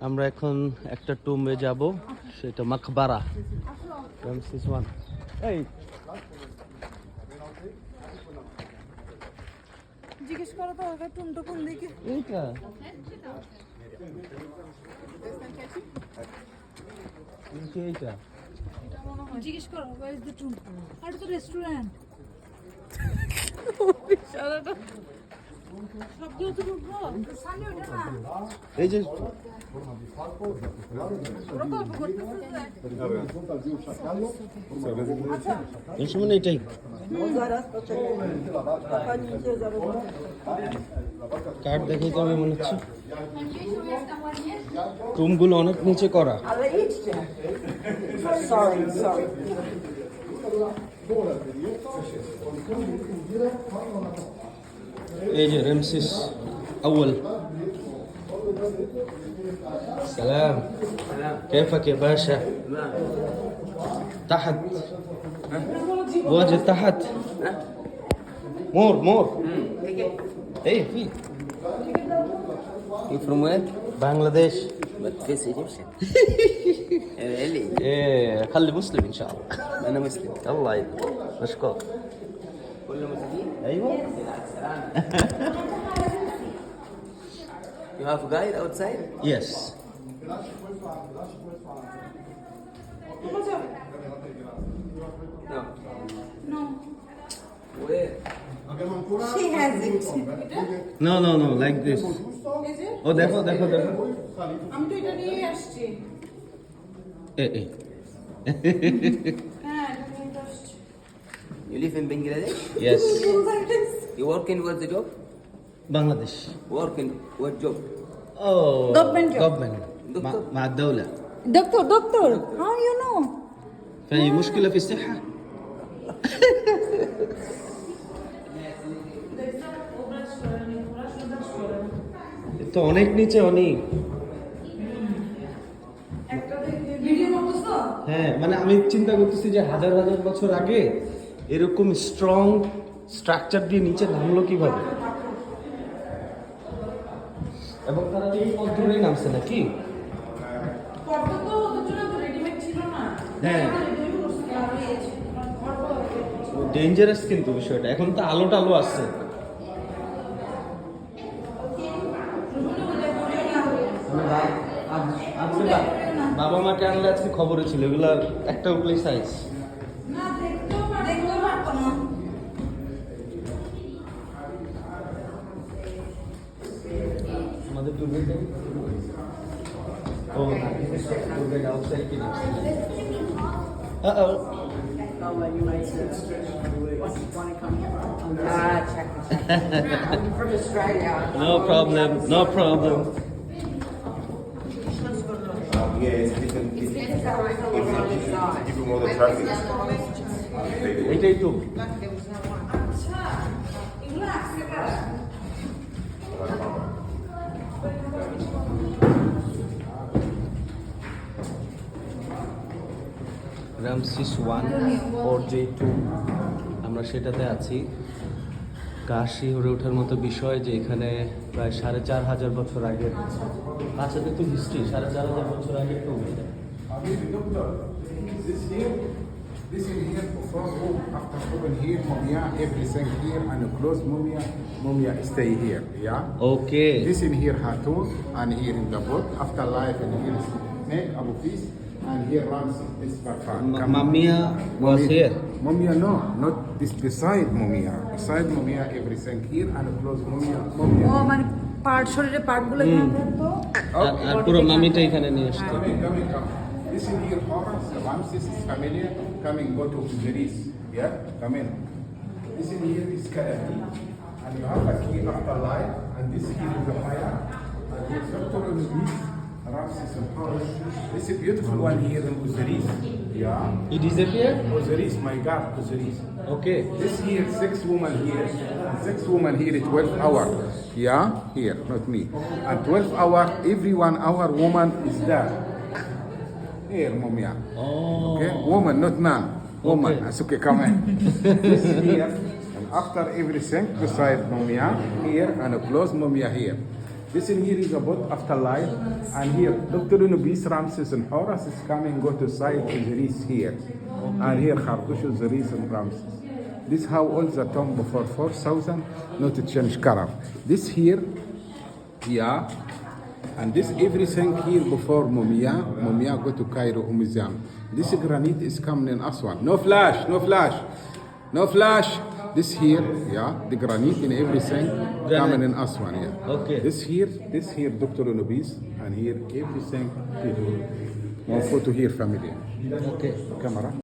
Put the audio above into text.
আমরা এখন একটা টুম্বে যাব, সেটা মাকবারা রামসেস ওয়ান। এই জিজ্ঞেস করো তো ওকে টুমটো কোন দিকে? এইটা এইটা জিজ্ঞেস করো ওয়ার ইজ দ্য টুম? আর তো রেস্টুরেন্ট। সবগুলো তো ঢুকবো সামনে ওঠে না। এই যে ওরা গল্প করতেছে এই সময় এইটাই কার্ড দেখে তো আমি মনে হচ্ছে রুমগুলো অনেক নিচে করা। Sorry. এই যে Ramses أول سلام كيفك يا باشا تحت واجد تحت مور ايه في You from where? بنغلاديش But face Egyptian. Really? ايه خلي مسلم ان شاء الله. أنا مسلم. الله يبارك مشكور. كل مسلمين؟ ايوه You have guide outside? يس No. No. Where? She has it. no like this. Is it? ও দেখো আমি তো এটা নিয়ে আসছি। এ হ্যাঁ এটা নিয়ে আসছি। You live in Bangladesh? يس You work in what the job? بنغلاديش. Work in what job? اوه Government job. government مع الدولة. دكتور how you know? فهي مشكلة في الصحة. তো অনেক নিচে অনেক। ভিডিও করতেছো? হ্যাঁ মানে আমি চিন্তা করতেছি যে হাজার হাজার বছর আগে এরকম স্ট্রং স্ট্রাকচার দিয়ে নিচে নামলো কিভাবে, এবং তারা তো এই পথ ধরেই নামছে নাকি? পর্দা তো ওদের জন্য তো রেডিমেড ছিল না। হ্যাঁ রেডিমেড করছে আর হয়েছে। ডেঞ্জারাস কিন্তু বিষয়টা, এখন তো আলো টালো আছে। আজকে বাবা মাকে আনলে আজকে খবরে ছিল, এগুলা একটা উপরে সাইজ। না দেখতেও পারতো না। আমাদের টুবে ও না টুবে আউটসাইড কি না You might say, want to come? Check. I'm from Australia. No problem. Yeah, it's different. It's alright on the side. People know the traffic. এইটাই তো আচ্ছা এগুলো আসছে কারা? রামসিস 1 or J2 আমরা সেটাতে আছি। কাশি হয়ে ওঠার মতো বিষয় যে এখানে প্রায় 4500 বছর আগে, আচ্ছা তো হিস্ট্রি 4500 বছর আগে তো Habibi doctor, this in here from home after open here mumia everything here and close mumia stay here yeah. Okay This in here Hatun and here in the boat after life and here is snake Abu Fis and here Ramses this Barfan. মামিয়া was here. Mumia no, not this beside beside mumia everything here and close mumia. ও মানে part শরীরের পার্টগুলো এখানে থাকতো। আর পুরো মামিটা এখানে নিয়ে আসতো। Come. This in here Horus, the Ramses is familiar. Coming, go to Zeris. Yeah, come in. This in here is Kalati. And you have a key after life. And this key is the fire. And this doctor is this Ramses and Horus. This is beautiful one here in Osiris. Yeah. He disappeared? Osiris, my God, Osiris. Okay. This here, 6 women here. 6 women here, 12 hour. Yeah, here, not me. And 12 hour, every 1 hour woman is there. Here, mumia. Oh. Okay, woman, not man. Woman. Okay. That's okay, come in. This here, and after everything, beside mumia here, and a close mumia here. This in here is about afterlife, and here Dr. Nubis Ramses and Horus is coming. Go to site Zeris here, and here Khartush Zeris and Ramses. This how old the tomb before 4,000, not to change color. This here, yeah, and this everything here before Mumia go to Cairo Museum. This granite is coming in Aswan. No flash, no flash, no flash. This here, yeah, the granite and everything coming in Aswan, yeah. Okay. This here, Dr. Nubis, and here everything. One photo here, family. Okay. Camera.